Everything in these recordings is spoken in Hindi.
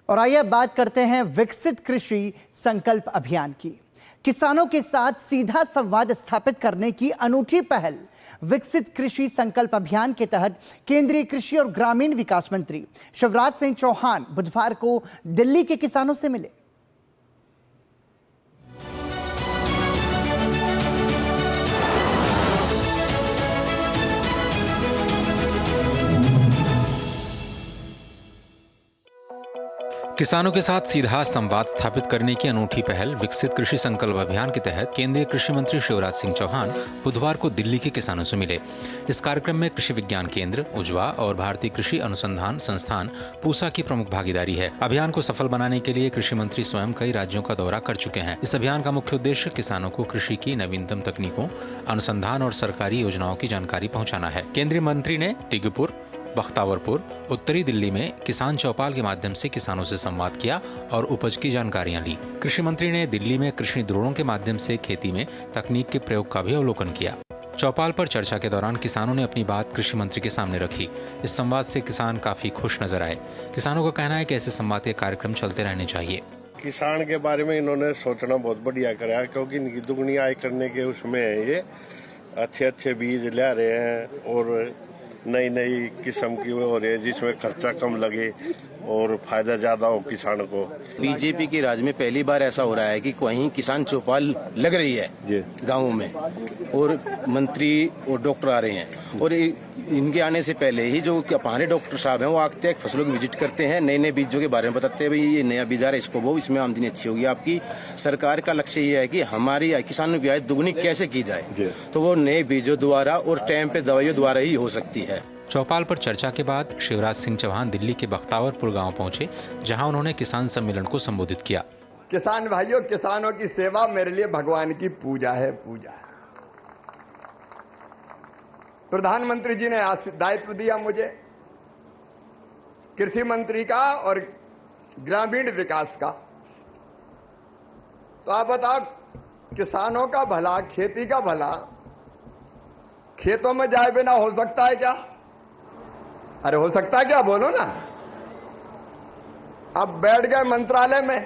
और आइए बात करते हैं विकसित कृषि संकल्प अभियान की। किसानों के साथ सीधा संवाद स्थापित करने की अनूठी पहल विकसित कृषि संकल्प अभियान के तहत केंद्रीय कृषि और ग्रामीण विकास मंत्री शिवराज सिंह चौहान बुधवार को दिल्ली के किसानों से मिले। किसानों के साथ सीधा संवाद स्थापित करने की अनूठी पहल विकसित कृषि संकल्प अभियान के तहत केंद्रीय कृषि मंत्री शिवराज सिंह चौहान बुधवार को दिल्ली के किसानों से मिले। इस कार्यक्रम में कृषि विज्ञान केंद्र, उजवा और भारतीय कृषि अनुसंधान संस्थान पूसा की प्रमुख भागीदारी है। अभियान को सफल बनाने के लिए कृषि मंत्री स्वयं कई राज्यों का दौरा कर चुके हैं। इस अभियान का मुख्य उद्देश्य किसानों को कृषि की नवीनतम तकनीकों, अनुसंधान और सरकारी योजनाओं की जानकारी पहुँचाना है। केंद्रीय मंत्री ने टिगपुर, बख्तावरपुर, उत्तरी दिल्ली में किसान चौपाल के माध्यम से किसानों से संवाद किया और उपज की जानकारियां ली। कृषि मंत्री ने दिल्ली में कृषि ड्रोनों के माध्यम से खेती में तकनीक के प्रयोग का भी अवलोकन किया। चौपाल पर चर्चा के दौरान किसानों ने अपनी बात कृषि मंत्री के सामने रखी। इस संवाद से किसान काफी खुश नजर आए। किसानों का कहना है कि ऐसे संवाद के कार्यक्रम चलते रहने चाहिए। किसान के बारे में इन्होंने सोचना बहुत बढ़िया करा, क्योंकि इनकी दुगनी आय करने के उसमें है। ये अच्छे बीज ला रहे हैं और नई नई किस्म की हो रही है जिसमें खर्चा कम लगे और फायदा ज्यादा हो किसान को। बीजेपी के राज में पहली बार ऐसा हो रहा है कि कहीं किसान चौपाल लग रही है गाँवों में और मंत्री और डॉक्टर आ रहे हैं। और इनके आने से पहले ही जो हमारे डॉक्टर साहब हैं वो आते हैं, फसलों की विजिट करते हैं, नए नए बीजों के बारे में बताते हैं, भाई ये नया बीज आ रहा है, इसको वो इसमें आमदनी अच्छी होगी। आपकी सरकार का लक्ष्य ये है कि हमारी किसानों की आय दुगनी कैसे की जाए, तो वो नए बीजों द्वारा और टाइम पे दवाइयों द्वारा ही हो सकती है। चौपाल पर चर्चा के बाद शिवराज सिंह चौहान दिल्ली के बख्तावरपुर गांव पहुंचे, जहां उन्होंने किसान सम्मेलन को संबोधित किया। किसान भाइयों, किसानों की सेवा मेरे लिए भगवान की पूजा है। प्रधानमंत्री जी ने दायित्व दिया मुझे कृषि मंत्री का और ग्रामीण विकास का। तो आप बताओ, किसानों का भला, खेती का भला खेतों में जाए बिना हो सकता है क्या? अरे हो सकता है क्या? बोलो ना। अब बैठ गए मंत्रालय में,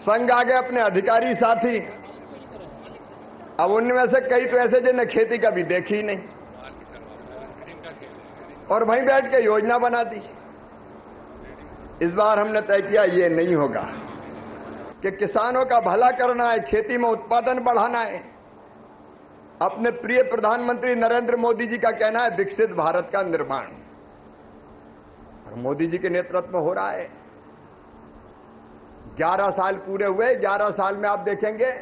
संग आ गए अपने अधिकारी साथी। अब उनमें से कई तो ऐसे जिन्हें खेती कभी देखी ही नहीं और वहीं बैठ के योजना बना दी। इस बार हमने तय किया ये नहीं होगा कि किसानों का भला करना है, खेती में उत्पादन बढ़ाना है। अपने प्रिय प्रधानमंत्री नरेंद्र मोदी जी का कहना है विकसित भारत का निर्माण, और मोदी जी के नेतृत्व में हो रहा है। 11 साल पूरे हुए। 11 साल में आप देखेंगे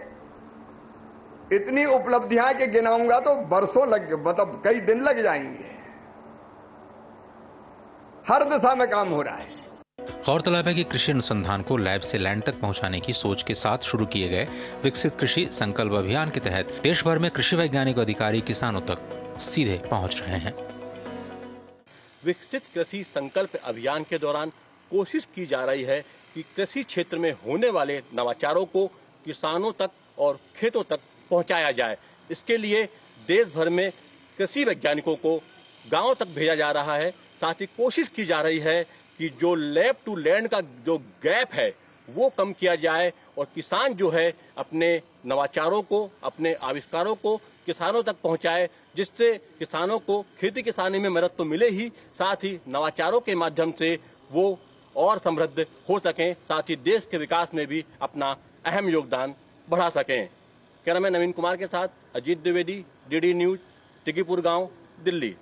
इतनी उपलब्धियां कि गिनाऊंगा तो बरसों मतलब कई दिन लग जाएंगे। हर दिशा में काम हो रहा है। गौरतलब है कि कृषि अनुसंधान को लैब से लैंड तक पहुंचाने की सोच के साथ शुरू किए गए विकसित कृषि संकल्प अभियान के तहत देश भर में कृषि वैज्ञानिक अधिकारी किसानों तक सीधे पहुंच रहे हैं। विकसित कृषि संकल्प अभियान के दौरान कोशिश की जा रही है कि कृषि क्षेत्र में होने वाले नवाचारों को किसानों तक और खेतों तक पहुंचाया जाए। इसके लिए देश भर में कृषि वैज्ञानिकों को गांव तक भेजा जा रहा है। साथ ही कोशिश की जा रही है कि जो लैब टू लैंड का जो गैप है वो कम किया जाए और किसान जो है अपने नवाचारों को, अपने आविष्कारों को किसानों तक पहुंचाए, जिससे किसानों को खेती किसानी में मदद तो मिले ही, साथ ही नवाचारों के माध्यम से वो और समृद्ध हो सकें, साथ ही देश के विकास में भी अपना अहम योगदान बढ़ा सकें। कैमरामैन नवीन कुमार के साथ अजीत द्विवेदी, डीडी न्यूज, टिकीपुर गांव, दिल्ली।